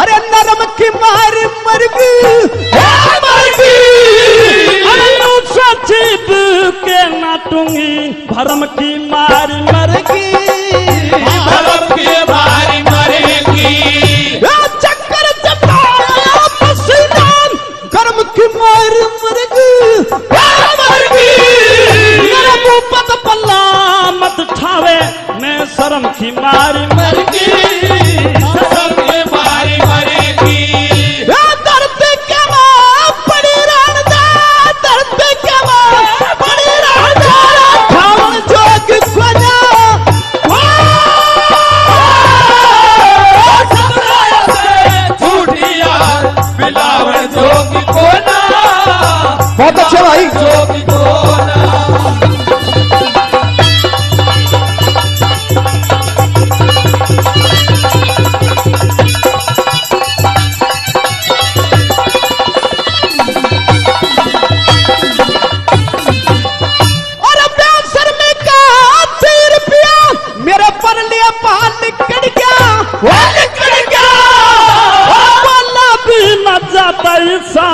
अरे नरम की मार मरगी सचिव के नाटूंगी भरम की मार मरगी भरम की मार मरेगी चक्कर चटाया पसीना गर्म की मार मरगी पद पल्ला मत ठावे मैं शर्म की मार मरगी शर्म की मार मरेगी दर्द के मां पड़ी राणदा दर्द के मां पड़ी राणदा खावन जोग खोजा झूठी यार बिलावन जोग को ना बहुत अच्छे भाई जोग को ना पैसा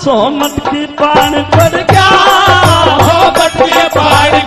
100 मटकी पानी पड़ गया मटकी पानी